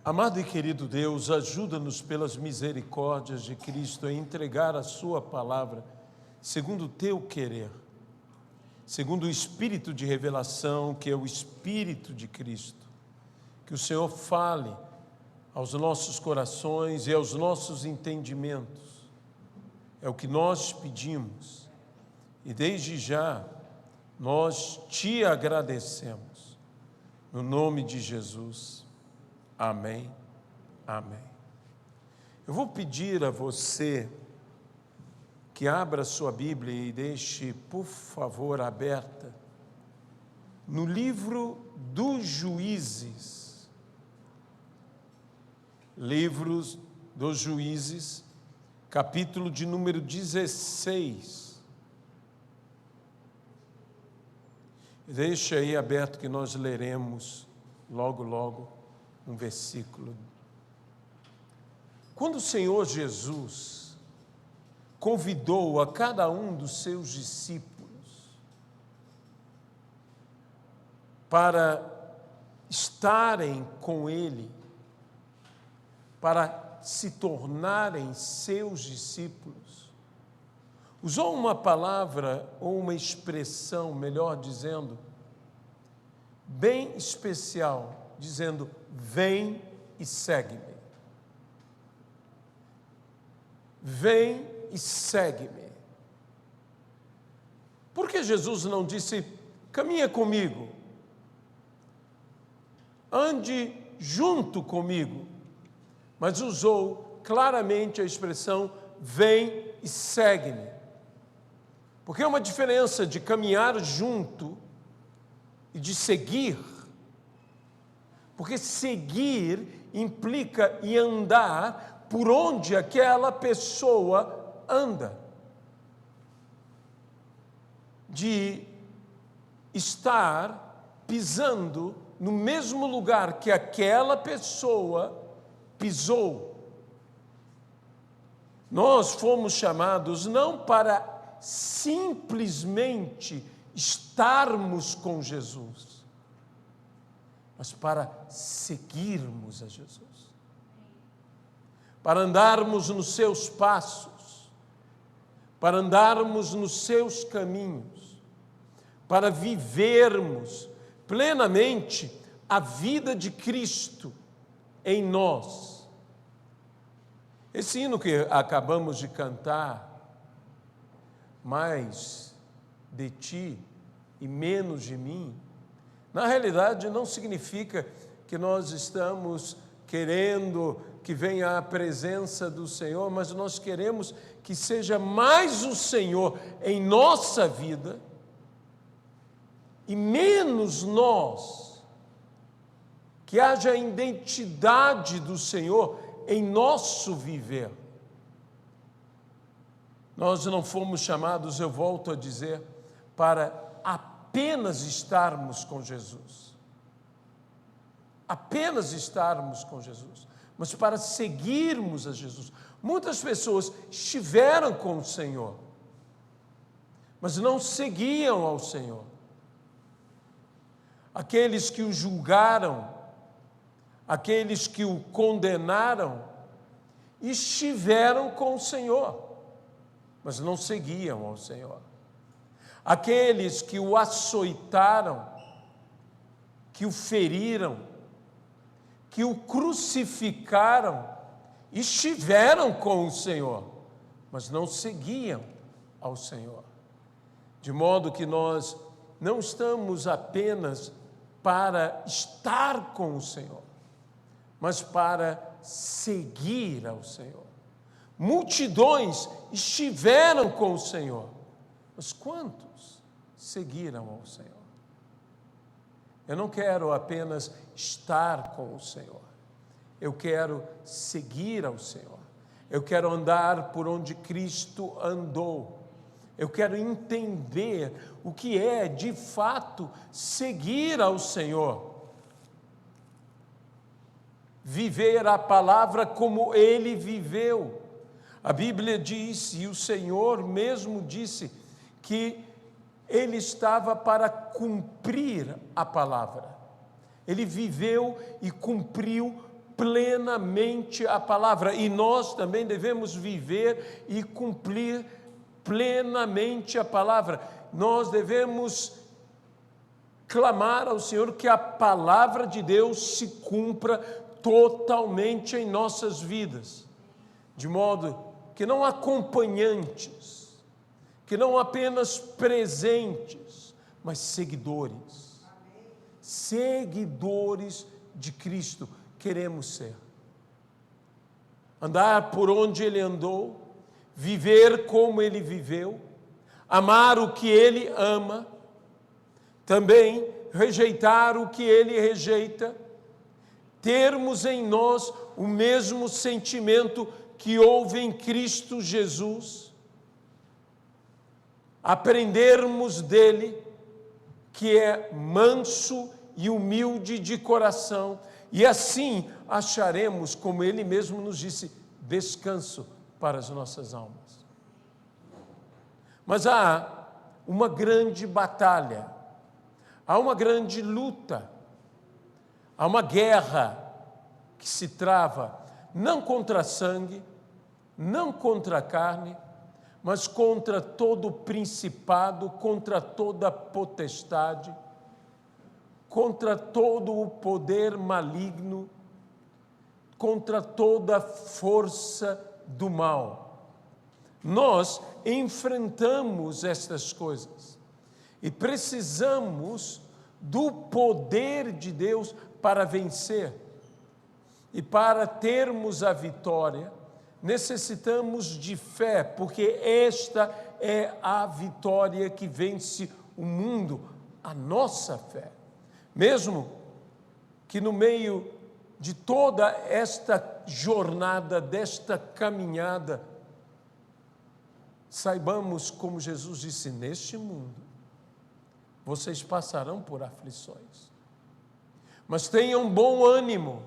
Amado e querido Deus, ajuda-nos pelas misericórdias de Cristo a entregar a Sua palavra segundo o Teu querer, segundo o Espírito de revelação, que é o Espírito de Cristo. Que o Senhor fale aos nossos corações e aos nossos entendimentos. É o que nós pedimos e desde já nós Te agradecemos. No nome de Jesus. Amém, amém. Eu vou pedir a você que abra sua Bíblia e deixe, por favor, aberta no livro dos Juízes. Livros dos Juízes, capítulo de número 16. Deixe aí aberto que nós leremos logo um versículo. Quando o Senhor Jesus convidou a cada um dos seus discípulos para estarem com Ele, para se tornarem seus discípulos, usou uma palavra ou uma expressão, melhor dizendo, bem especial, dizendo: vem e segue-me. Vem e segue-me. Por que Jesus não disse: caminha comigo, ande junto comigo, mas usou claramente a expressão: vem e segue-me? Porque é uma diferença de caminhar junto e de seguir. Porque seguir implica em andar por onde aquela pessoa anda. De estar pisando no mesmo lugar que aquela pessoa pisou. Nós fomos chamados não para simplesmente estarmos com Jesus, mas para seguirmos a Jesus, para andarmos nos seus passos, para andarmos nos seus caminhos, para vivermos plenamente a vida de Cristo em nós. Esse hino que acabamos de cantar, mais de ti e menos de mim, na realidade, não significa que nós estamos querendo que venha a presença do Senhor, mas nós queremos que seja mais o Senhor em nossa vida e menos nós, que haja a identidade do Senhor em nosso viver. Nós não fomos chamados, eu volto a dizer, para apenas estarmos com Jesus, apenas estarmos com Jesus, mas para seguirmos a Jesus. Muitas pessoas estiveram com o Senhor, mas não seguiam ao Senhor. Aqueles que o julgaram, aqueles que o condenaram, estiveram com o Senhor, mas não seguiam ao Senhor. Aqueles que o açoitaram, que o feriram, que o crucificaram, estiveram com o Senhor, mas não seguiam ao Senhor. De modo que nós não estamos apenas para estar com o Senhor, mas para seguir ao Senhor. Multidões estiveram com o Senhor, mas quantos seguiram ao Senhor? Eu não quero apenas estar com o Senhor, eu quero seguir ao Senhor, eu quero andar por onde Cristo andou, eu quero entender o que é, de fato, seguir ao Senhor, viver a palavra como Ele viveu. A Bíblia diz, e o Senhor mesmo disse, que Ele estava para cumprir a palavra. Ele viveu e cumpriu plenamente a palavra. E nós também devemos viver e cumprir plenamente a palavra. Nós devemos clamar ao Senhor que a palavra de Deus se cumpra totalmente em nossas vidas, de modo que não acompanhantes, que não apenas presentes, mas seguidores. Seguidores de Cristo queremos ser. Andar por onde Ele andou, viver como Ele viveu, amar o que Ele ama, também rejeitar o que Ele rejeita, termos em nós o mesmo sentimento que houve em Cristo Jesus, aprendermos dele, que é manso e humilde de coração, e assim acharemos, como ele mesmo nos disse, descanso para as nossas almas. Mas há uma grande batalha, há uma grande luta, há uma guerra que se trava, não contra sangue, não contra a carne, mas contra todo principado, contra toda potestade, contra todo o poder maligno, contra toda força do mal. Nós enfrentamos estas coisas e precisamos do poder de Deus para vencer. E para termos a vitória, necessitamos de fé, porque esta é a vitória que vence o mundo, a nossa fé. Mesmo que no meio de toda esta jornada, desta caminhada, saibamos, como Jesus disse, neste mundo, vocês passarão por aflições. Mas tenham bom ânimo.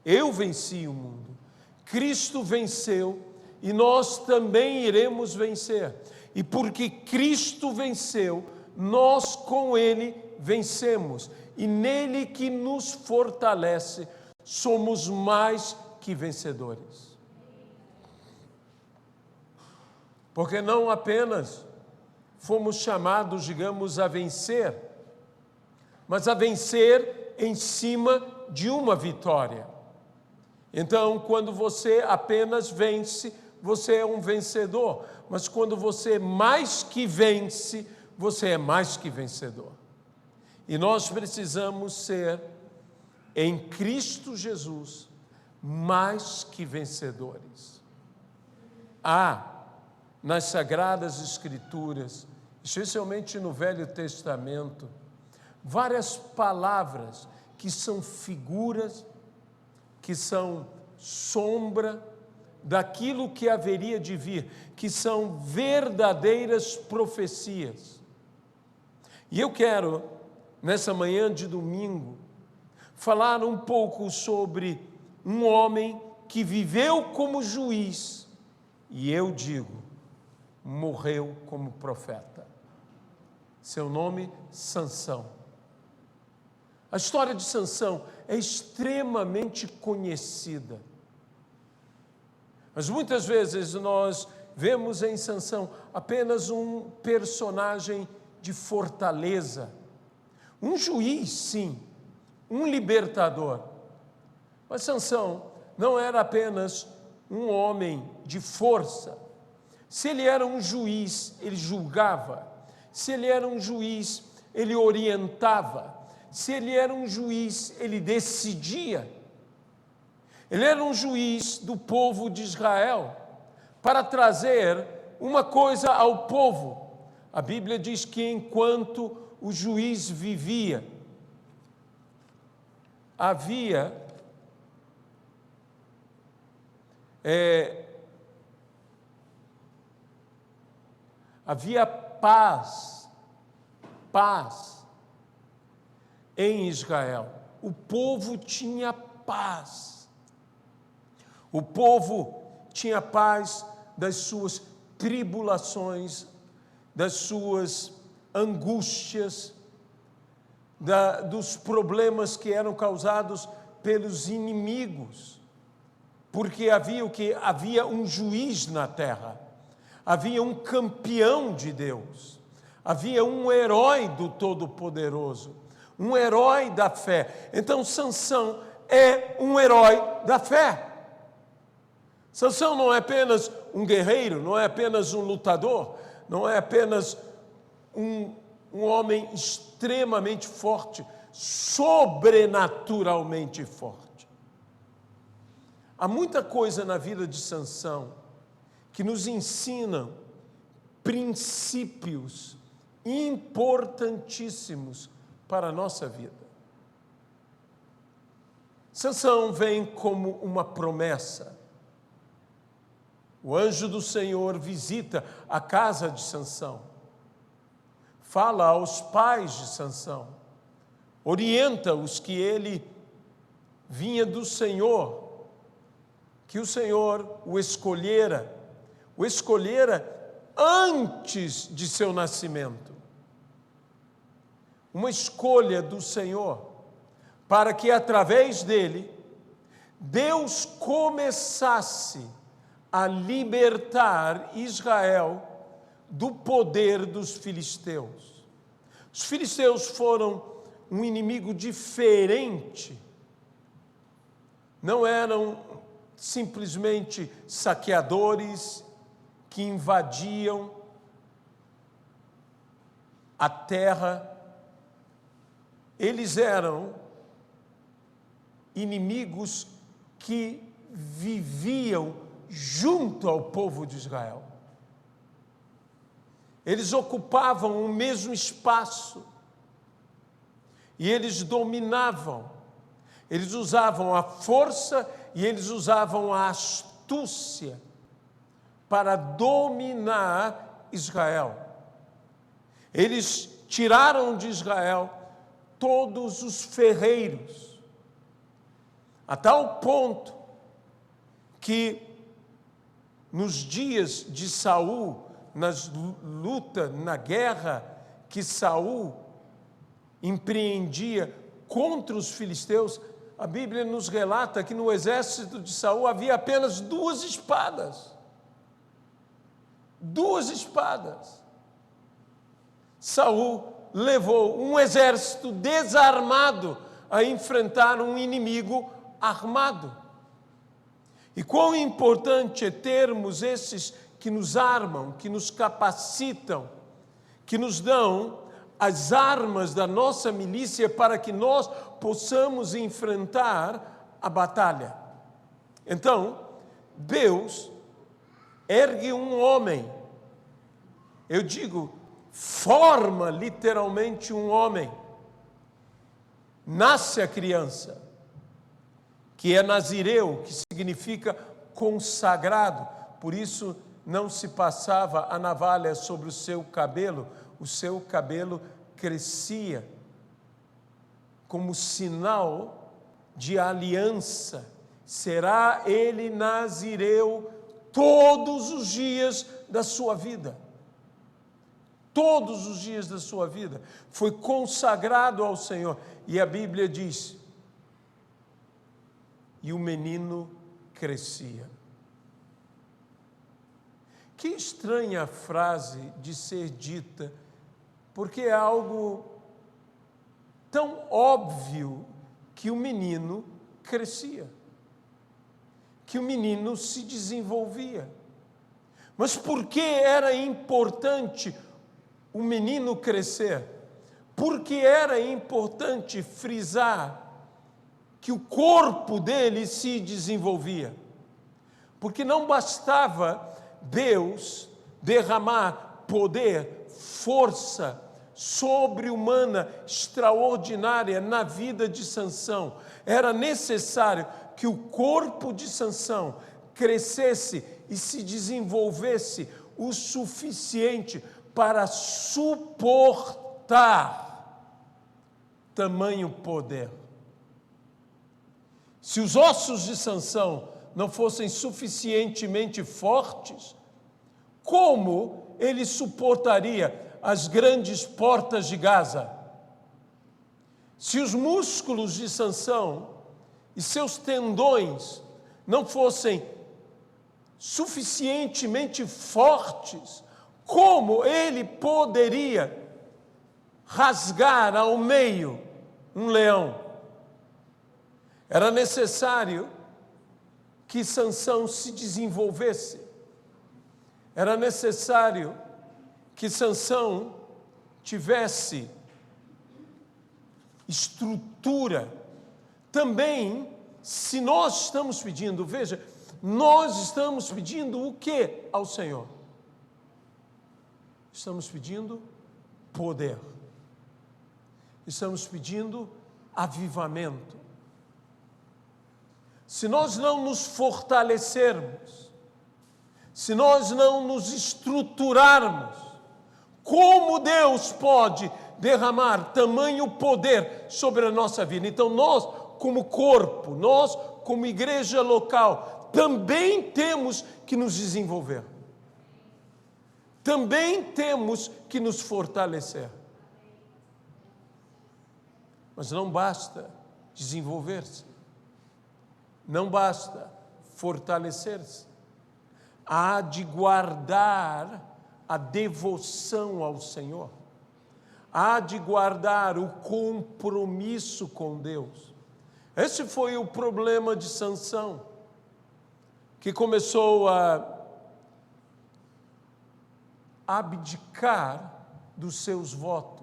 Eu venci o mundo. Cristo venceu e nós também iremos vencer. E porque Cristo venceu, nós com Ele vencemos. E nele que nos fortalece, somos mais que vencedores. Porque não apenas fomos chamados, digamos, a vencer, mas a vencer em cima de uma vitória. Então, quando você apenas vence, você é um vencedor. Mas quando você mais que vence, você é mais que vencedor. E nós precisamos ser, em Cristo Jesus, mais que vencedores. Há, nas Sagradas Escrituras, especialmente no Velho Testamento, várias palavras que são figuras, que são sombra daquilo que haveria de vir, que são verdadeiras profecias. E eu quero, nessa manhã de domingo, falar um pouco sobre um homem que viveu como juiz, e eu digo, morreu como profeta. Seu nome, Sansão. A história de Sansão é extremamente conhecida. Mas muitas vezes nós vemos em Sansão apenas um personagem de fortaleza. Um juiz, sim, um libertador. Mas Sansão não era apenas um homem de força. Se ele era um juiz, ele julgava. Se ele era um juiz, ele orientava. Se ele era um juiz, ele decidia. Ele era um juiz do povo de Israel para trazer uma coisa ao povo. A Bíblia diz que enquanto o juiz vivia, havia paz em Israel. O povo tinha paz. O povo tinha paz das suas tribulações, das suas angústias, dos problemas que eram causados pelos inimigos, porque havia um juiz na terra, havia um campeão de Deus, havia um herói do Todo-Poderoso, um herói da fé. Então Sansão é um herói da fé. Sansão não é apenas um guerreiro, não é apenas um lutador, não é apenas um homem extremamente forte, sobrenaturalmente forte. Há muita coisa na vida de Sansão que nos ensina princípios importantíssimos para a nossa vida. Sansão vem como uma promessa. O anjo do Senhor visita a casa de Sansão, fala aos pais de Sansão, orienta-os que ele vinha do Senhor, que o Senhor o escolhera antes de seu nascimento. Uma escolha do Senhor, para que através dele, Deus começasse a libertar Israel do poder dos filisteus. Os filisteus foram um inimigo diferente, não eram simplesmente saqueadores que invadiam a terra, eles eram inimigos que viviam junto ao povo de Israel. Eles ocupavam o mesmo espaço e eles dominavam. Eles usavam a força e eles usavam a astúcia para dominar Israel. Eles tiraram de Israel todos os ferreiros, a tal ponto que nos dias de Saul, nas lutas, na guerra que Saul empreendia contra os filisteus, a Bíblia nos relata que no exército de Saul havia apenas 2 espadas. 2 espadas. Saul levou um exército desarmado a enfrentar um inimigo armado. E quão importante é termos esses que nos armam, que nos capacitam, que nos dão as armas da nossa milícia para que nós possamos enfrentar a batalha. Então, Deus ergue um homem, eu digo, forma literalmente um homem, nasce a criança, que é nazireu, que significa consagrado, por isso não se passava a navalha sobre o seu cabelo crescia como sinal de aliança. Será ele nazireu todos os dias da sua vida. Todos os dias da sua vida. Foi consagrado ao Senhor. E a Bíblia diz: e o menino crescia. Que estranha frase de ser dita, porque é algo tão óbvio que o menino crescia, que o menino se desenvolvia. Mas por que era importante o menino crescer? Por que era importante frisar que o corpo dele se desenvolvia? Porque não bastava Deus derramar poder, força sobre-humana, extraordinária na vida de Sansão. Era necessário que o corpo de Sansão crescesse e se desenvolvesse o suficiente para suportar tamanho poder. Se os ossos de Sansão não fossem suficientemente fortes, como ele suportaria as grandes portas de Gaza? Se os músculos de Sansão e seus tendões não fossem suficientemente fortes, como ele poderia rasgar ao meio um leão? Era necessário que Sansão se desenvolvesse. Era necessário que Sansão tivesse estrutura. Também, se nós estamos pedindo, veja, nós estamos pedindo o que ao Senhor? Estamos pedindo poder. Estamos pedindo avivamento. Se nós não nos fortalecermos, se nós não nos estruturarmos, como Deus pode derramar tamanho poder sobre a nossa vida? Então nós, como corpo, nós, como igreja local, também temos que nos desenvolver. Também temos que nos fortalecer. Mas não basta desenvolver-se. Não basta fortalecer-se. Há de guardar a devoção ao Senhor. Há de guardar o compromisso com Deus. Esse foi o problema de Sansão, que começou a abdicar dos seus votos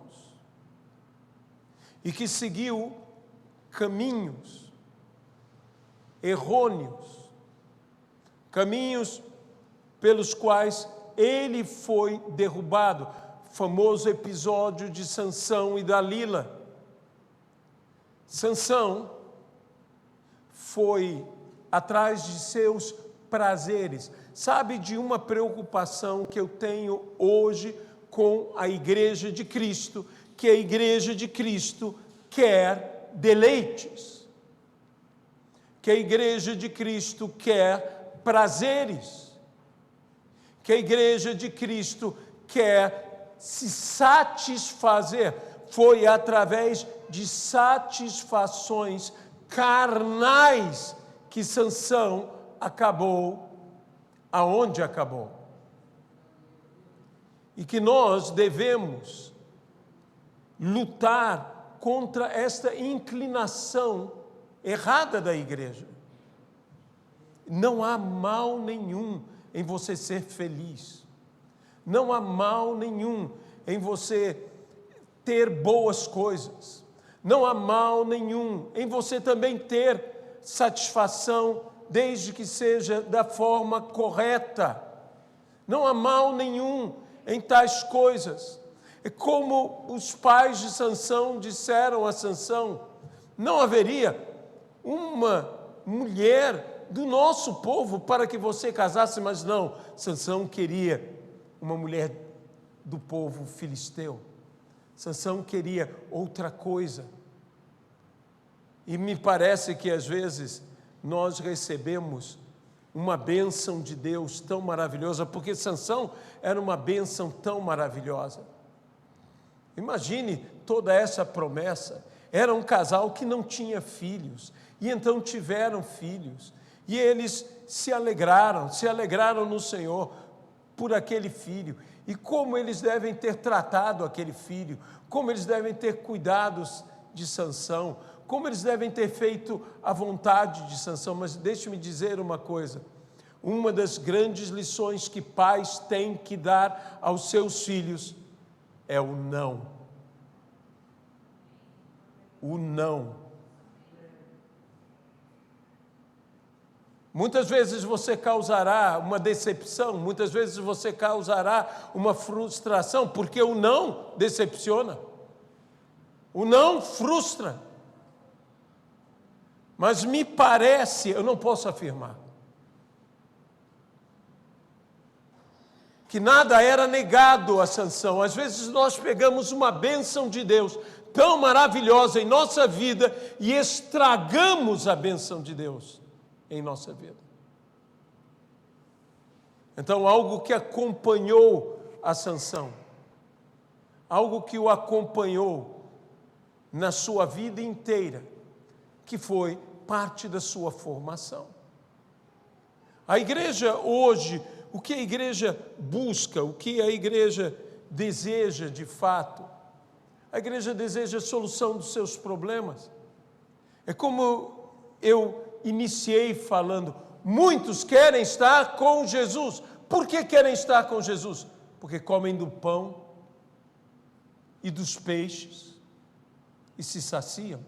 e que seguiu caminhos errôneos, caminhos pelos quais ele foi derrubado. Famoso episódio de Sansão e Dalila. Sansão foi atrás de seus prazeres. Sabe de uma preocupação que eu tenho hoje com a Igreja de Cristo, que a Igreja de Cristo quer deleites, que a Igreja de Cristo quer prazeres, que a Igreja de Cristo quer se satisfazer. Foi através de satisfações carnais que Sansão acabou aonde acabou. E que nós devemos lutar contra esta inclinação errada da igreja. Não há mal nenhum em você ser feliz. Não há mal nenhum em você ter boas coisas. Não há mal nenhum em você também ter satisfação, desde que seja da forma correta. Não há mal nenhum em tais coisas. É como os pais de Sansão disseram a Sansão: não haveria uma mulher do nosso povo para que você casasse, mas não, Sansão queria uma mulher do povo filisteu. Sansão queria outra coisa. E me parece que às vezes nós recebemos uma bênção de Deus tão maravilhosa, porque Sansão era uma bênção tão maravilhosa. Imagine toda essa promessa. Era um casal que não tinha filhos, e então tiveram filhos, e eles se alegraram no Senhor por aquele filho, e como eles devem ter tratado aquele filho, como eles devem ter cuidado de Sansão, como eles devem ter feito a vontade de Sansão. Mas deixe-me dizer uma coisa: uma das grandes lições que pais têm que dar aos seus filhos é o não. O não. Muitas vezes você causará uma decepção, muitas vezes você causará uma frustração, porque o não decepciona. O não frustra. Mas me parece, eu não posso afirmar, que nada era negado a Sansão. Às vezes nós pegamos uma bênção de Deus tão maravilhosa em nossa vida e estragamos a bênção de Deus em nossa vida. Então, algo que acompanhou a Sansão, algo que o acompanhou na sua vida inteira, que foi parte da sua formação. A igreja hoje, o que a igreja busca, o que a igreja deseja de fato? A igreja deseja a solução dos seus problemas. É como eu iniciei falando, muitos querem estar com Jesus. Por que querem estar com Jesus? Porque comem do pão e dos peixes e se saciam.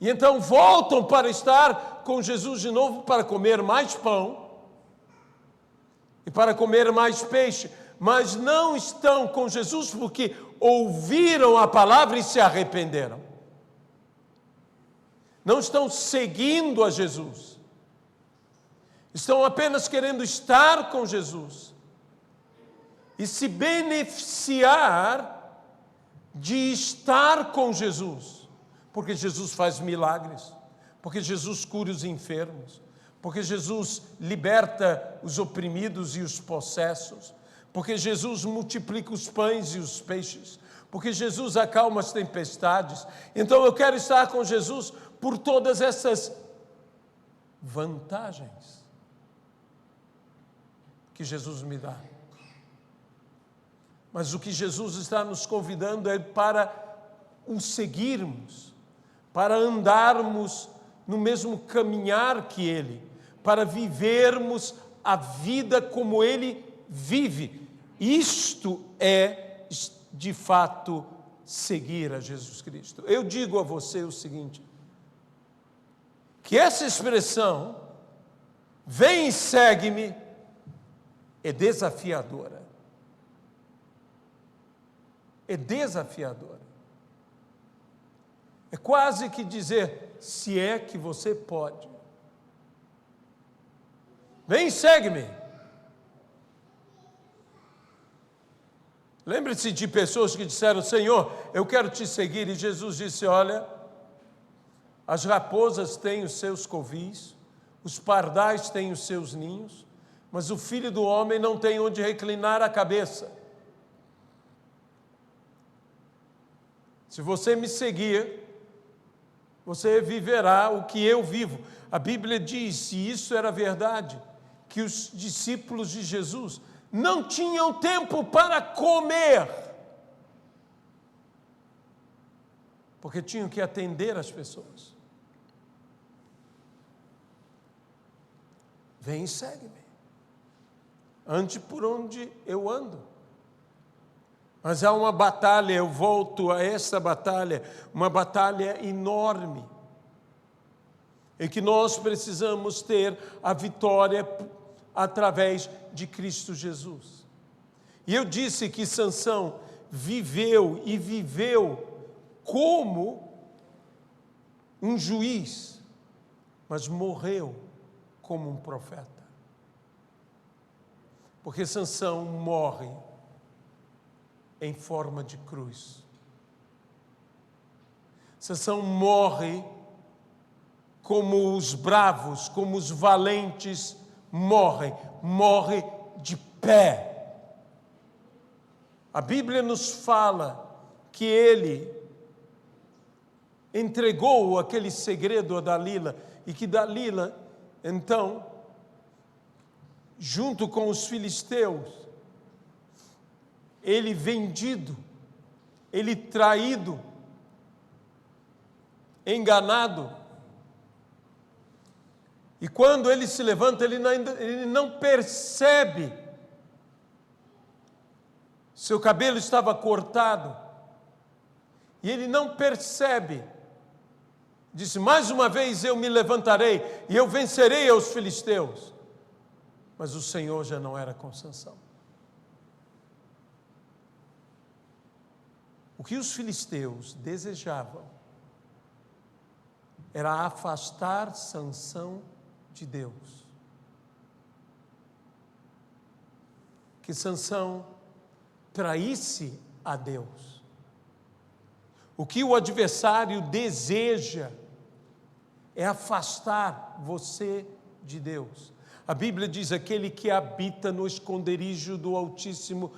E então voltam para estar com Jesus de novo para comer mais pão e para comer mais peixe, mas não estão com Jesus porque ouviram a palavra e se arrependeram. Não estão seguindo a Jesus. Estão apenas querendo estar com Jesus e se beneficiar de estar com Jesus. Porque Jesus faz milagres, porque Jesus cura os enfermos, porque Jesus liberta os oprimidos e os possessos, porque Jesus multiplica os pães e os peixes, porque Jesus acalma as tempestades. Então eu quero estar com Jesus por todas essas vantagens que Jesus me dá. Mas o que Jesus está nos convidando é para o seguirmos, para andarmos no mesmo caminhar que Ele, para vivermos a vida como Ele vive. Isto é, de fato, seguir a Jesus Cristo. Eu digo a você o seguinte, que essa expressão, vem e segue-me, é desafiadora. É desafiadora. É quase que dizer, se é que você pode. Vem e segue-me. Lembre-se de pessoas que disseram, Senhor, eu quero te seguir. E Jesus disse, olha, as raposas têm os seus covis, os pardais têm os seus ninhos, mas o Filho do Homem não tem onde reclinar a cabeça. Se você me seguir, você viverá o que eu vivo. A Bíblia diz, e isso era verdade, que os discípulos de Jesus não tinham tempo para comer, porque tinham que atender as pessoas. Vem e segue-me. Ande por onde eu ando. Mas há uma batalha, eu volto a essa batalha, uma batalha enorme, em que nós precisamos ter a vitória através de Cristo Jesus. E eu disse que Sansão viveu e viveu como um juiz, mas morreu como um profeta. Porque Sansão morre em forma de cruz. Sansão morre como os bravos, como os valentes morrem, morre de pé. A Bíblia nos fala que ele entregou aquele segredo a Dalila e que Dalila, então, junto com os filisteus, ele vendido, ele traído, enganado. E quando ele se levanta, ele não percebe. Seu cabelo estava cortado. E ele não percebe. Disse, mais uma vez eu me levantarei e eu vencerei aos filisteus. Mas o Senhor já não era com Sansão. O que os filisteus desejavam era afastar Sansão de Deus. Que Sansão traísse a Deus. O que o adversário deseja é afastar você de Deus. A Bíblia diz, aquele que habita no esconderijo do Altíssimo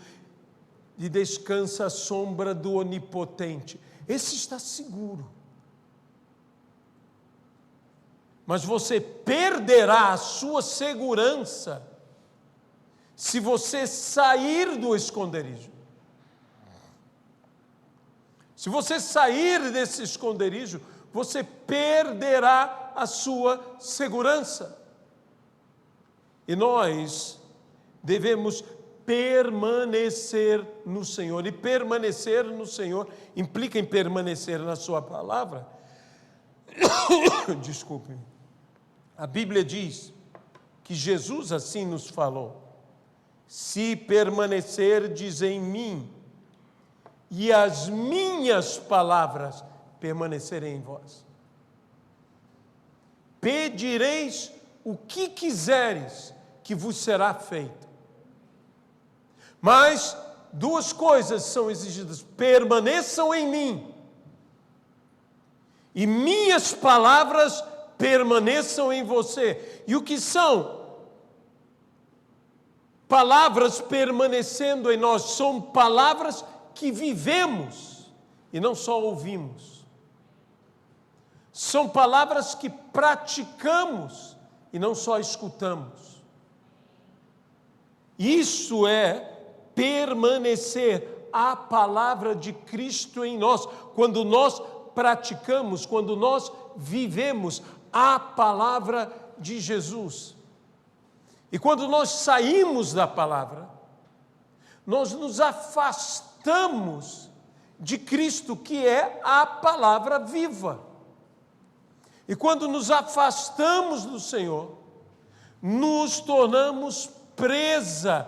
e descansa à sombra do Onipotente. Esse está seguro. mas você perderá a sua segurança se você sair do esconderijo. Se você sair desse esconderijo, você perderá a sua segurança. E nós devemos permanecer no Senhor. E permanecer no Senhor implica em permanecer na sua palavra. Desculpe. A Bíblia diz que Jesus assim nos falou: se permanecerdes em mim e as minhas palavras permanecerem em vós, pedireis o que quiseres que vos será feito. Mas duas coisas são exigidas: permaneçam em mim e minhas palavras permaneçam em você. E o que são palavras permanecendo em nós? São palavras que vivemos e não só ouvimos. São palavras que praticamos e não só escutamos. Isso é permanecer a palavra de Cristo em nós. Quando nós praticamos, quando nós vivemos a palavra de Jesus. E quando nós saímos da palavra, nós nos afastamos de Cristo, que é a palavra viva. E quando nos afastamos do Senhor, nos tornamos presa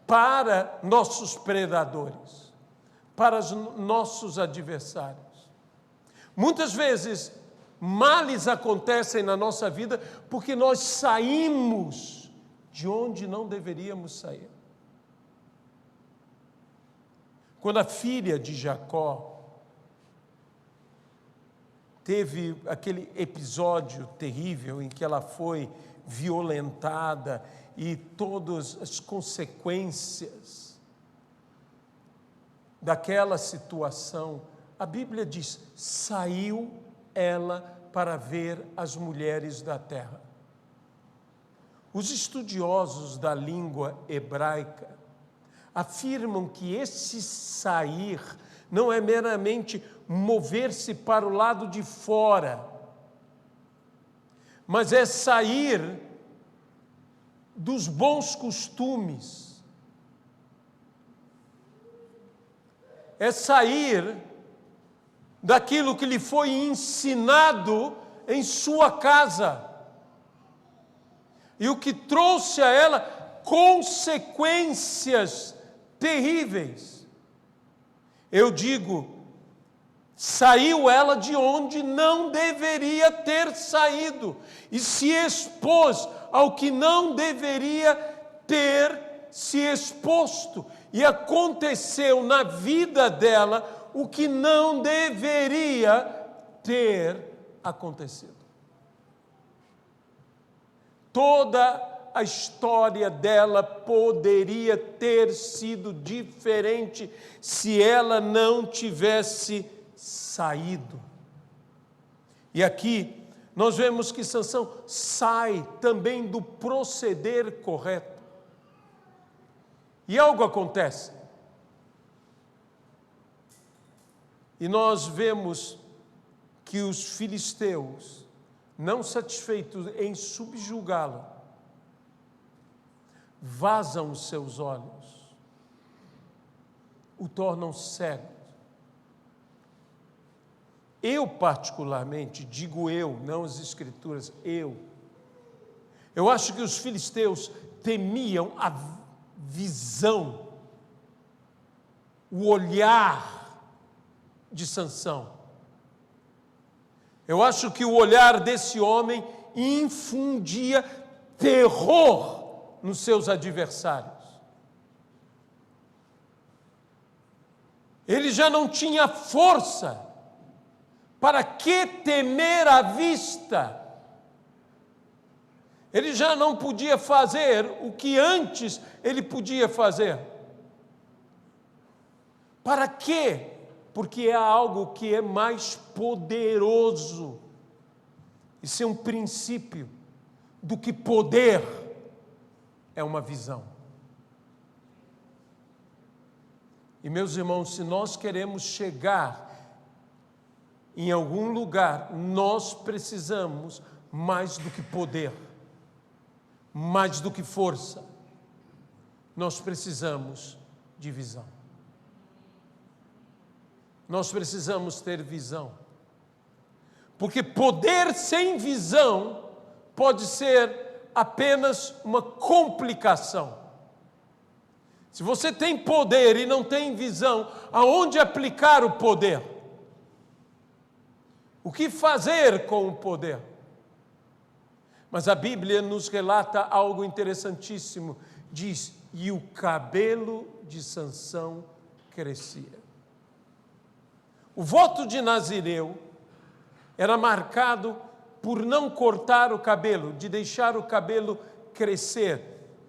para nossos predadores, para os nossos adversários. Muitas vezes, males acontecem na nossa vida porque nós saímos de onde não deveríamos sair. Quando a filha de Jacó teve aquele episódio terrível em que ela foi violentada e todas as consequências daquela situação, a Bíblia diz: saiu ela para ver as mulheres da terra. Os estudiosos da língua hebraica afirmam que esse sair não é meramente mover-se para o lado de fora, mas é sair dos bons costumes, é sair daquilo que lhe foi ensinado em sua casa, e o que trouxe a ela consequências terríveis. Eu digo, saiu ela de onde não deveria ter saído e se expôs ao que não deveria ter se exposto, e aconteceu na vida dela o que não deveria ter acontecido. Toda a história dela poderia ter sido diferente se ela não tivesse saído. E aqui nós vemos que Sansão sai também do proceder correto. E algo acontece. E nós vemos que os filisteus, não satisfeitos em subjugá-lo, vazam os seus olhos, o tornam cego. Eu particularmente, digo eu, não as Escrituras, eu acho que os filisteus temiam a visão, o olhar de Sansão. Eu acho que o olhar desse homem infundia terror nos seus adversários. Ele já não tinha força. Para que temer à vista? Ele já não podia fazer o que antes ele podia fazer. Para quê? Porque é algo que é mais poderoso Isso é um princípio do que poder é uma visão. E, meus irmãos, se nós queremos chegar em algum lugar, nós precisamos mais do que poder, mais do que força. Nós precisamos de visão. Nós precisamos ter visão. Porque poder sem visão pode ser apenas uma complicação. Se você tem poder e não tem visão, aonde aplicar o poder? O que fazer com o poder? Mas a Bíblia nos relata algo interessantíssimo. Diz: e o cabelo de Sansão crescia. O voto de Nazireu era marcado por não cortar o cabelo, de deixar o cabelo crescer,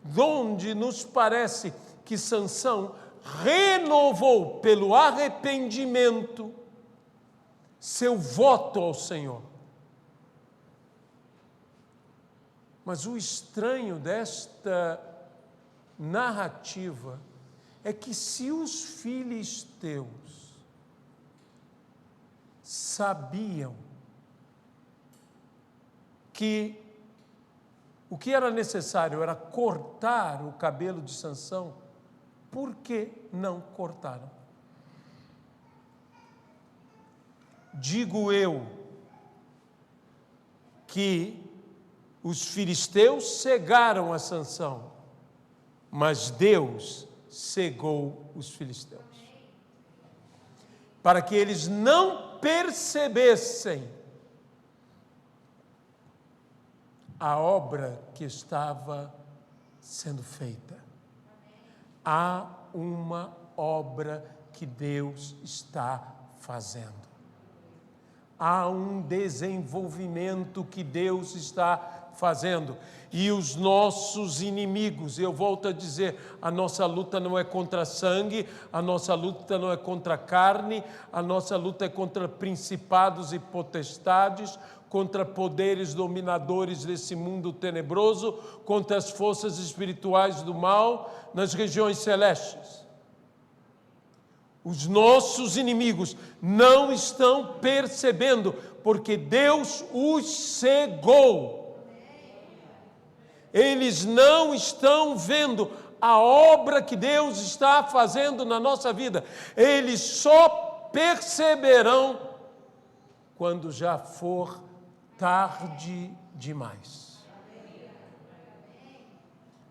donde nos parece que Sansão renovou pelo arrependimento seu voto ao Senhor. Mas o estranho desta narrativa é que se os filisteus sabiam que o que era necessário era cortar o cabelo de Sansão, por que não cortaram? Digo eu que os filisteus cegaram a Sansão, mas Deus cegou os filisteus, para que eles não percebessem a obra que estava sendo feita. Há uma obra que Deus está fazendo. Há um desenvolvimento que Deus está fazendo. E os nossos inimigos, eu volto a dizer, a nossa luta não é contra sangue, a nossa luta não é contra carne, a nossa luta é contra principados e potestades, contra poderes dominadores desse mundo tenebroso, contra as forças espirituais do mal nas regiões celestes. Os nossos inimigos não estão percebendo, porque Deus os cegou. Eles não estão vendo a obra que Deus está fazendo na nossa vida. Eles só perceberão quando já for tarde demais.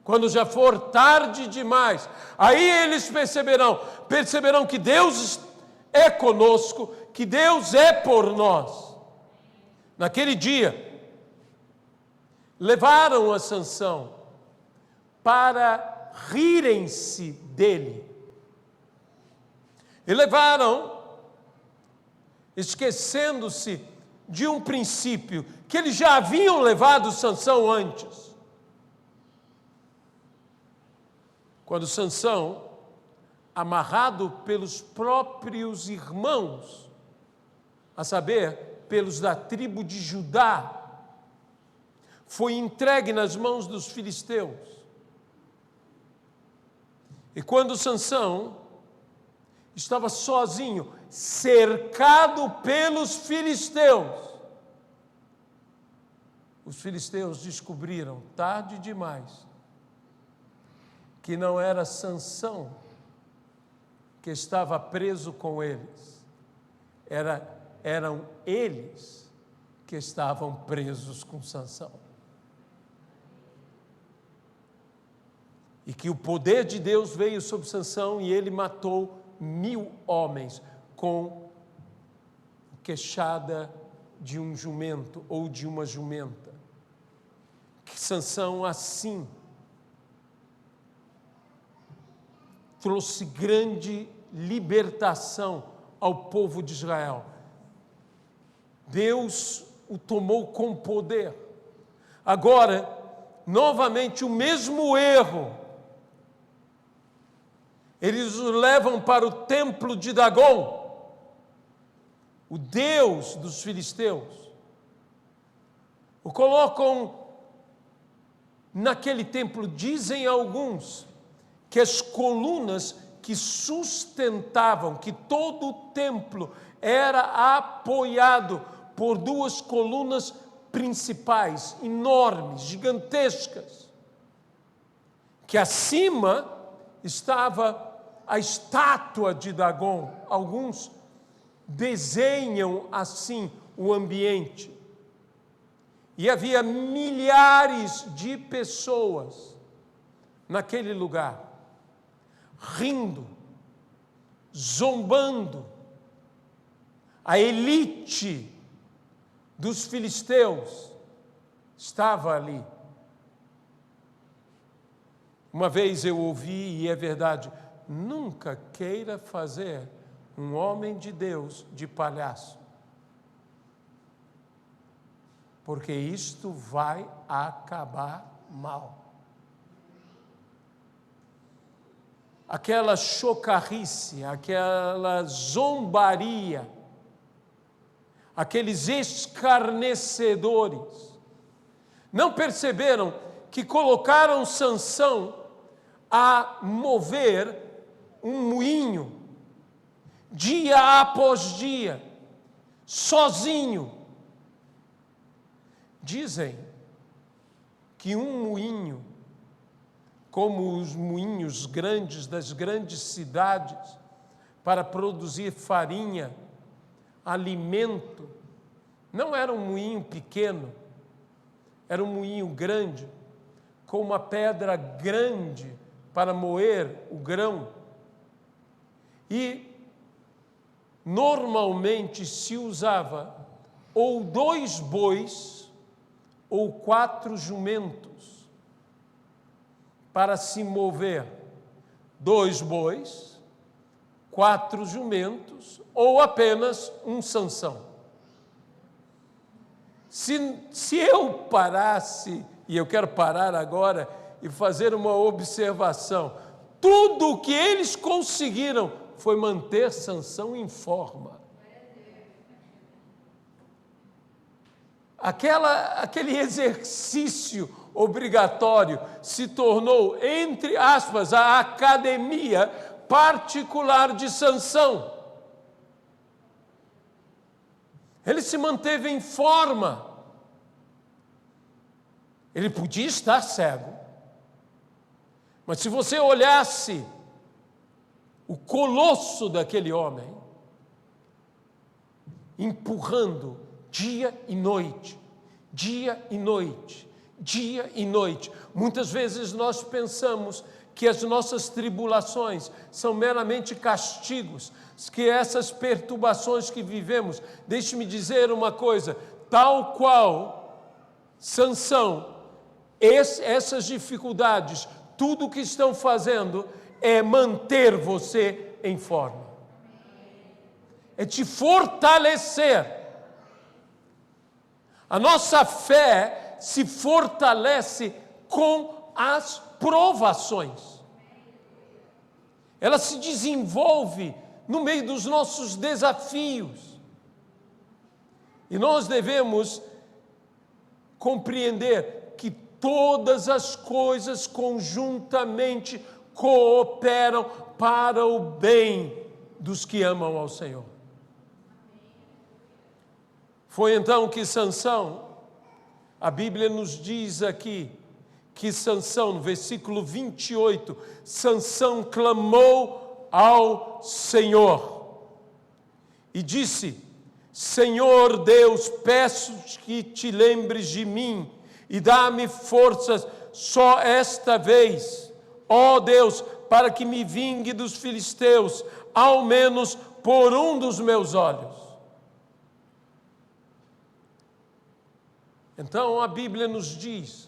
Quando já for tarde demais, aí eles perceberão que Deus é conosco, que Deus é por nós. Naquele dia, levaram a Sansão para rirem-se dele. E levaram, esquecendo-se de um princípio que eles já haviam levado Sansão antes. Quando Sansão, amarrado pelos próprios irmãos, a saber, pelos da tribo de Judá, foi entregue nas mãos dos filisteus. E quando Sansão estava sozinho, cercado pelos filisteus, os filisteus descobriram, tarde demais, que não era Sansão que estava preso com eles, eram eles que estavam presos com Sansão. E que o poder de Deus veio sobre Sansão e ele matou 1000 homens com queixada de um jumento ou de uma jumenta. Que Sansão assim trouxe grande libertação ao povo de Israel. Deus o tomou com poder. Agora, novamente o mesmo erro. Eles o levam para o templo de Dagon, o deus dos filisteus. o colocam naquele templo. Dizem alguns que as colunas que sustentavam, que todo o templo era apoiado por duas colunas principais, enormes, gigantescas, que acima estava a estátua de Dagon. Alguns desenham assim o ambiente. E havia milhares de pessoas naquele lugar, rindo, zombando. A elite dos filisteus estava ali. Uma vez eu ouvi, e é verdade, nunca queira fazer um homem de Deus de palhaço, porque isto vai acabar mal. Aquela chocarrice, aquela zombaria, aqueles escarnecedores, não perceberam que colocaram Sansão a mover um moinho, dia após dia, sozinho. Dizem que um moinho, como os moinhos grandes das grandes cidades, para produzir farinha, alimento, não era um moinho pequeno, era um moinho grande, com uma pedra grande para moer o grão. E normalmente se usava ou 2 bois ou 4 jumentos para se mover. 2 bois, 4 jumentos ou apenas um Sansão. Se eu parasse, e eu quero parar agora e fazer uma observação, tudo o que eles conseguiram foi manter Sansão em forma. Aquele exercício obrigatório se tornou, entre aspas, a academia particular de Sansão. Ele se manteve em forma. Ele podia estar cego, mas se você olhasse o colosso daquele homem, empurrando dia e noite, dia e noite, dia e noite. Muitas vezes nós pensamos que as nossas tribulações são meramente castigos, que essas perturbações que vivemos, deixe-me dizer uma coisa, tal qual Sansão, essas dificuldades, tudo o que estão fazendo é manter você em forma, é te fortalecer. A nossa fé se fortalece com as provações. Ela se desenvolve no meio dos nossos desafios. E nós devemos compreender que todas as coisas conjuntamente cooperam para o bem dos que amam ao Senhor. Foi então que Sansão, a Bíblia nos diz aqui, que Sansão, no versículo 28, Sansão clamou ao Senhor e disse: Senhor Deus, peço que te lembres de mim e dá-me forças só esta vez, ó Deus, para que me vingue dos filisteus, ao menos por um dos meus olhos. Então a Bíblia nos diz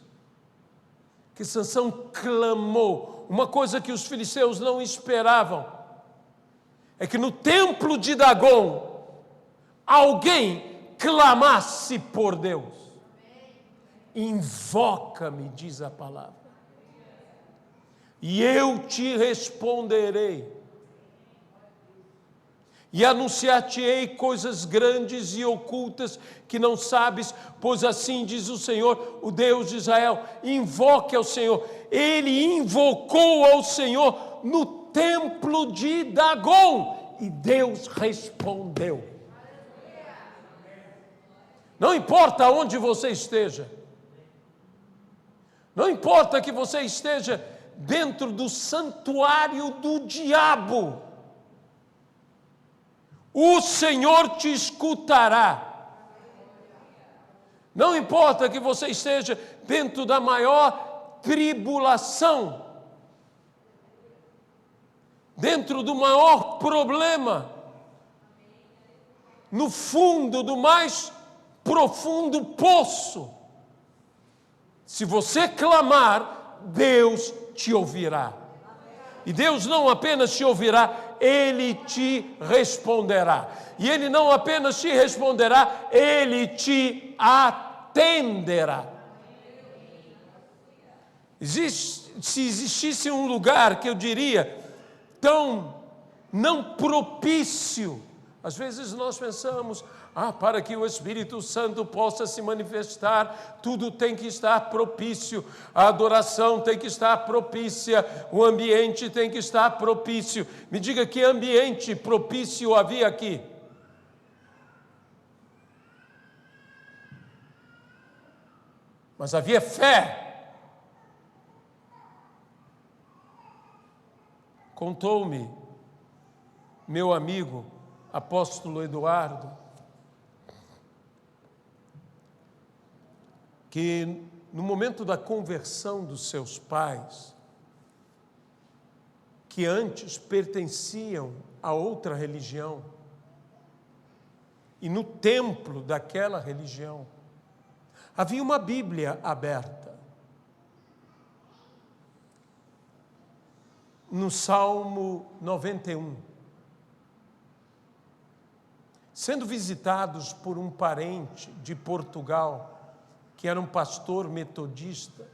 que Sansão clamou. Uma coisa que os filisteus não esperavam é que no templo de Dagon alguém clamasse por Deus. Invoca-me, diz a palavra, e eu te responderei. E anunciar-te-ei coisas grandes e ocultas que não sabes, pois assim diz o Senhor, o Deus de Israel. Invoque ao Senhor. Ele invocou ao Senhor no templo de Dagom, e Deus respondeu. Não importa onde você esteja, não importa que você esteja dentro do santuário do diabo, o Senhor te escutará. Não importa que você esteja dentro da maior tribulação, dentro do maior problema, no fundo do mais profundo poço, se você clamar, Deus te ouvirá. E Deus não apenas te ouvirá, Ele te responderá. E Ele não apenas te responderá, Ele te atenderá. Se existisse um lugar que eu diria tão não propício, às vezes nós pensamos, para que o Espírito Santo possa se manifestar, tudo tem que estar propício, a adoração tem que estar propícia, o ambiente tem que estar propício. Me diga que ambiente propício havia aqui. Mas havia fé. Contou-me meu amigo, apóstolo Eduardo, que no momento da conversão dos seus pais, que antes pertenciam a outra religião, e no templo daquela religião, havia uma Bíblia aberta. No Salmo 91, sendo visitados por um parente de Portugal, que era um pastor metodista,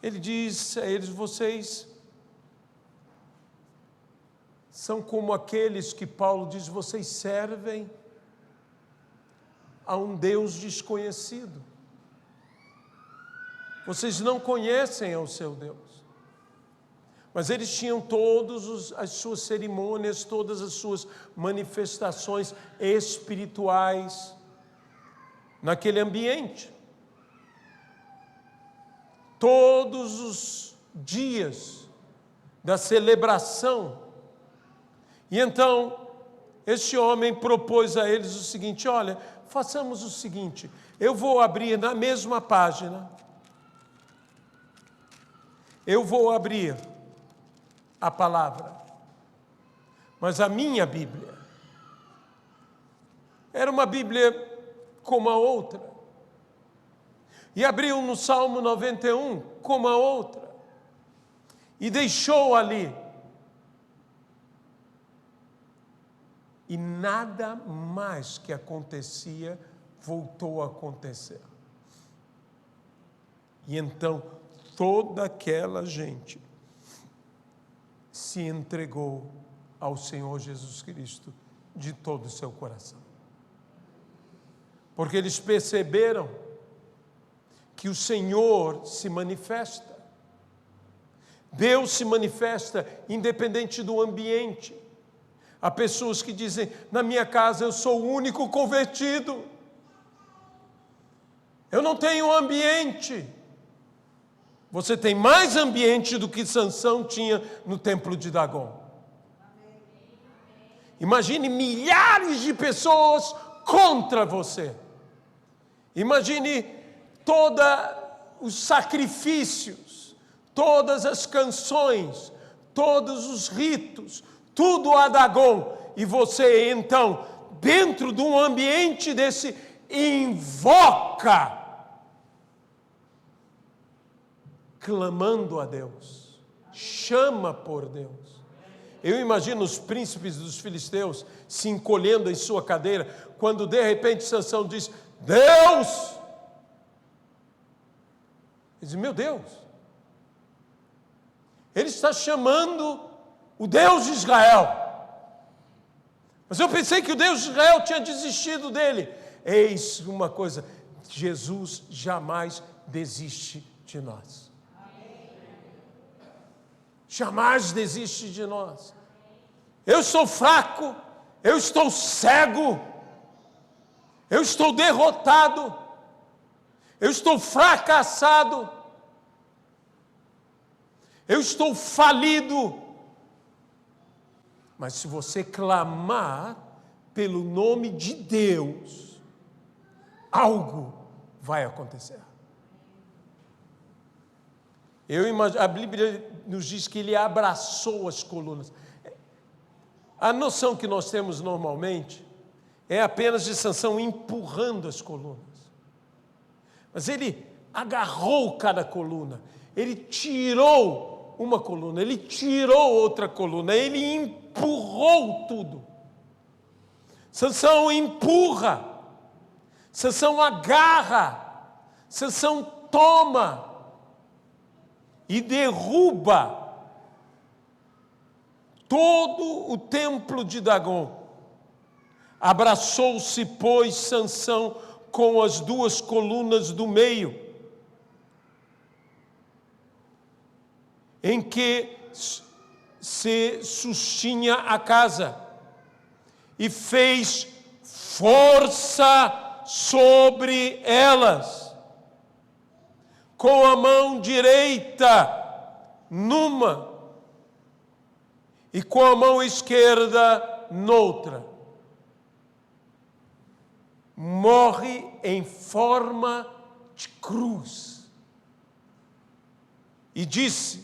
ele diz a eles: vocês são como aqueles que Paulo diz, vocês servem a um Deus desconhecido. Vocês não conhecem o seu Deus. Mas eles tinham todas as suas cerimônias, todas as suas manifestações espirituais naquele ambiente. Todos os dias da celebração. E então, este homem propôs a eles o seguinte: olha, façamos o seguinte, eu vou abrir na mesma página, eu vou abrir a palavra, mas a minha Bíblia era uma Bíblia como a outra, e abriu no Salmo 91 como a outra, e deixou ali, e nada mais que acontecia voltou a acontecer. E então toda aquela gente se entregou ao Senhor Jesus Cristo de todo o seu coração. Porque eles perceberam que o Senhor se manifesta. Deus se manifesta independente do ambiente. Há pessoas que dizem: na minha casa eu sou o único convertido. Eu não tenho ambiente. Você tem mais ambiente do que Sansão tinha no templo de Dagom. Imagine milhares de pessoas contra você. Imagine todos os sacrifícios, todas as canções, todos os ritos, tudo a Dagom. E você então, dentro de um ambiente desse, invoca, clamando a Deus, chama por Deus. Eu imagino os príncipes dos filisteus se encolhendo em sua cadeira, quando de repente Sansão diz: Deus! Ele diz: meu Deus! Ele está chamando o Deus de Israel. Mas eu pensei que o Deus de Israel tinha desistido dele. Eis uma coisa, Jesus jamais desiste de nós. Jamais desiste de nós. Eu sou fraco, eu estou cego, eu estou derrotado, eu estou fracassado, eu estou falido. Mas se você clamar pelo nome de Deus, algo vai acontecer. A Bíblia nos diz que ele abraçou as colunas. A noção que nós temos normalmente é apenas de Sansão empurrando as colunas. Mas ele agarrou cada coluna, ele tirou uma coluna, ele tirou outra coluna, ele empurrou tudo. Sansão empurra, Sansão agarra, Sansão toma e derruba todo o templo de Dagom. Abraçou-se, pois, Sansão com as duas colunas do meio, em que se sustinha a casa, e fez força sobre elas, com a mão direita numa, e com a mão esquerda noutra. Morre em forma de cruz. E disse: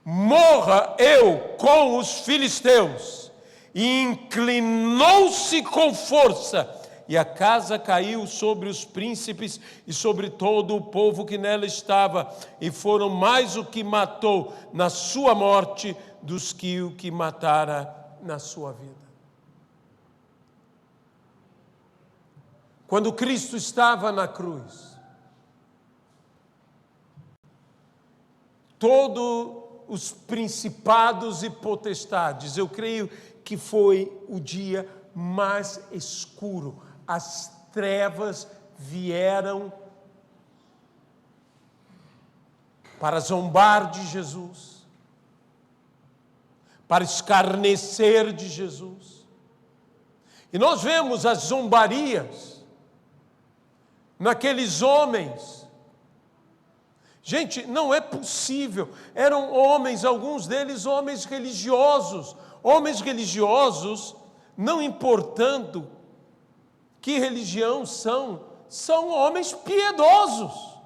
morra eu com os filisteus. E inclinou-se com força, e a casa caiu sobre os príncipes e sobre todo o povo que nela estava, e foram mais o que matou na sua morte dos que o que matara na sua vida. Quando Cristo estava na cruz, todos os principados e potestades, eu creio que foi o dia mais escuro. As trevas vieram para zombar de Jesus, para escarnecer de Jesus. E nós vemos as zombarias naqueles homens. Gente, não é possível. Eram homens, alguns deles homens religiosos. Homens religiosos, não importando que religião são homens piedosos.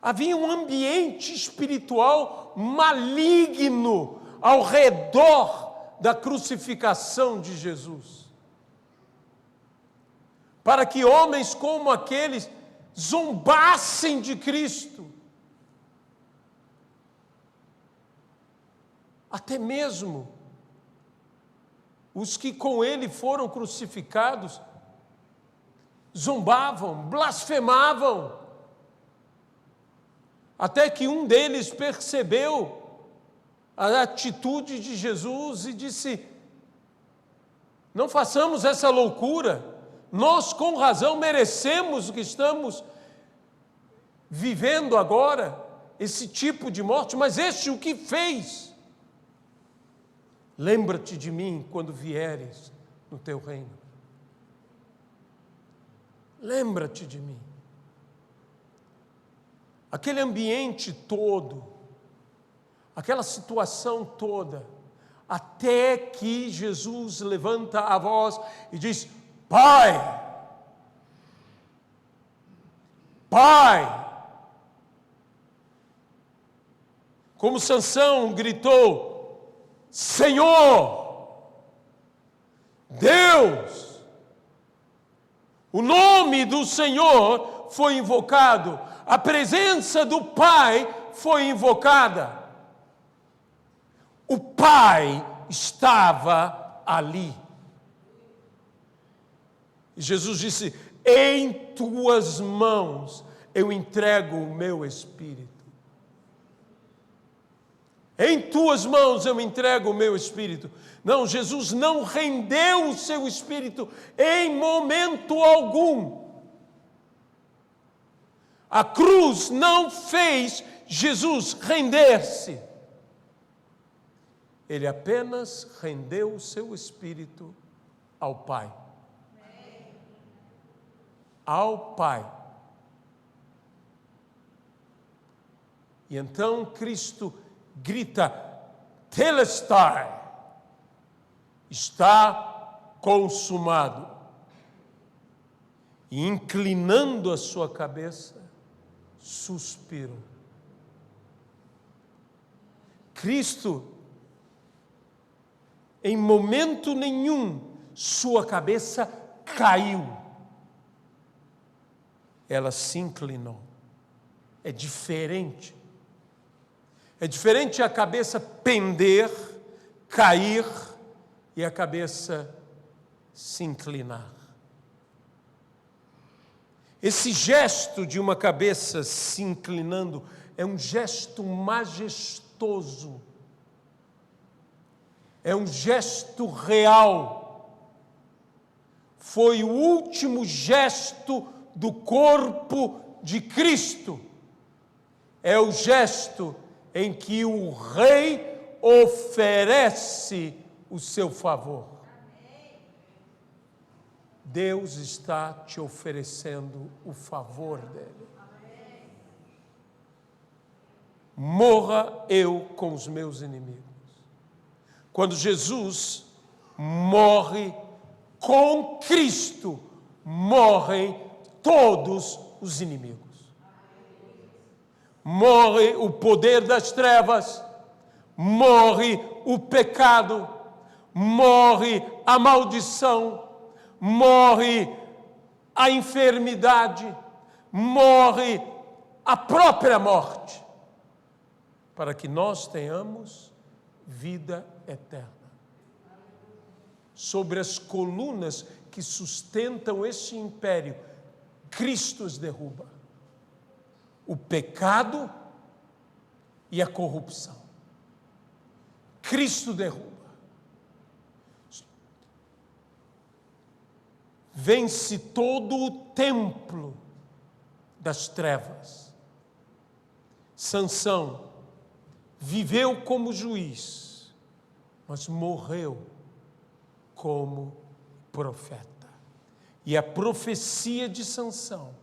Havia um ambiente espiritual maligno ao redor da crucificação de Jesus, para que homens como aqueles zombassem de Cristo. Até mesmo os que com ele foram crucificados zombavam, blasfemavam, até que um deles percebeu a atitude de Jesus e disse: não façamos essa loucura, nós com razão merecemos o que estamos vivendo agora, esse tipo de morte, mas este o que fez? Lembra-te de mim quando vieres no teu reino. Lembra-te de mim. Aquele ambiente todo, aquela situação toda, até que Jesus levanta a voz e diz: Pai, Pai. Como Sansão gritou: Senhor, Deus. O nome do Senhor foi invocado, a presença do Pai foi invocada. O Pai estava ali. E Jesus disse: em tuas mãos eu entrego o meu espírito. Em tuas mãos eu entrego o meu espírito. Não, Jesus não rendeu o seu espírito em momento algum. A cruz não fez Jesus render-se. Ele apenas rendeu o seu espírito ao Pai. Ao Pai. E então Cristo grita: Telestai, está consumado. E inclinando a sua cabeça, suspirou. Cristo, em momento nenhum, sua cabeça caiu. Ela se inclinou. É diferente. É diferente a cabeça pender, cair e a cabeça se inclinar. Esse gesto de uma cabeça se inclinando é um gesto majestoso. É um gesto real. Foi o último gesto do corpo de Cristo. É o gesto em que o Rei oferece o seu favor. Deus está te oferecendo o favor dele. Morra eu com os meus inimigos. Quando Jesus morre com Cristo, morrem todos os inimigos. Morre o poder das trevas, morre o pecado, morre a maldição, morre a enfermidade, morre a própria morte, para que nós tenhamos vida eterna. Sobre as colunas que sustentam este império, Cristo os derruba. O pecado e a corrupção. Cristo derruba. Vence todo o templo das trevas. Sansão viveu como juiz, mas morreu como profeta. E a profecia de Sansão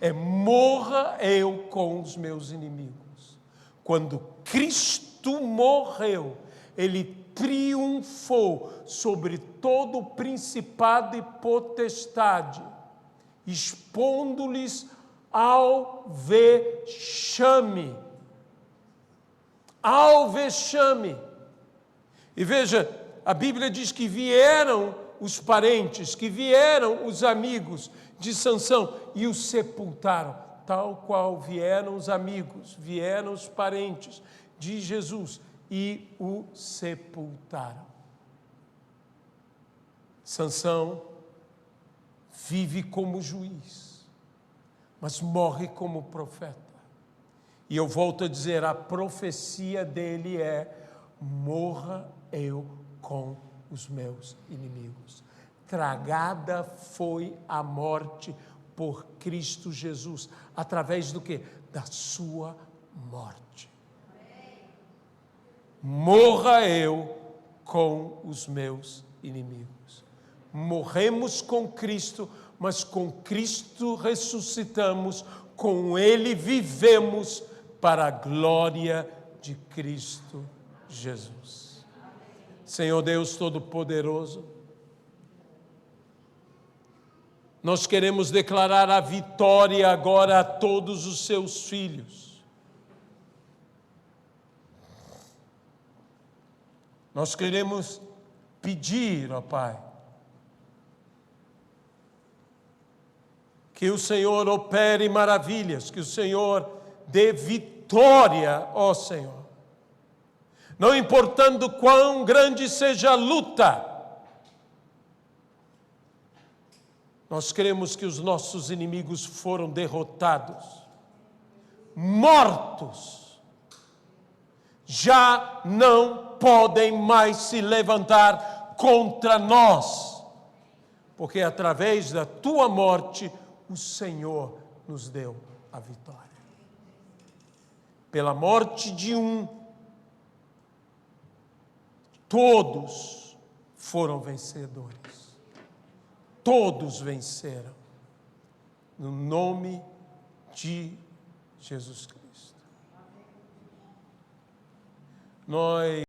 é: morra eu com os meus inimigos. Quando Cristo morreu, ele triunfou sobre todo o principado e potestade, expondo-lhes ao vexame. Ao vexame. E veja, a Bíblia diz que vieram os parentes, que vieram os amigos de Sansão e o sepultaram, tal qual vieram os amigos, vieram os parentes de Jesus e o sepultaram. Sansão vive como juiz, mas morre como profeta. E eu volto a dizer, a profecia dele é: morra eu com os meus inimigos. Tragada foi a morte por Cristo Jesus. Através do quê? Da sua morte. Morra eu com os meus inimigos. Morremos com Cristo, mas com Cristo ressuscitamos, com Ele vivemos para a glória de Cristo Jesus. Senhor Deus Todo-Poderoso, nós queremos declarar a vitória agora a todos os seus filhos. Nós queremos pedir, ó Pai, que o Senhor opere maravilhas, que o Senhor dê vitória, ó Senhor. Não importando quão grande seja a luta, nós cremos que os nossos inimigos foram derrotados, mortos, já não podem mais se levantar contra nós, porque através da tua morte o Senhor nos deu a vitória. Pela morte de um, todos foram vencedores. Todos venceram. No nome de Jesus Cristo. Nós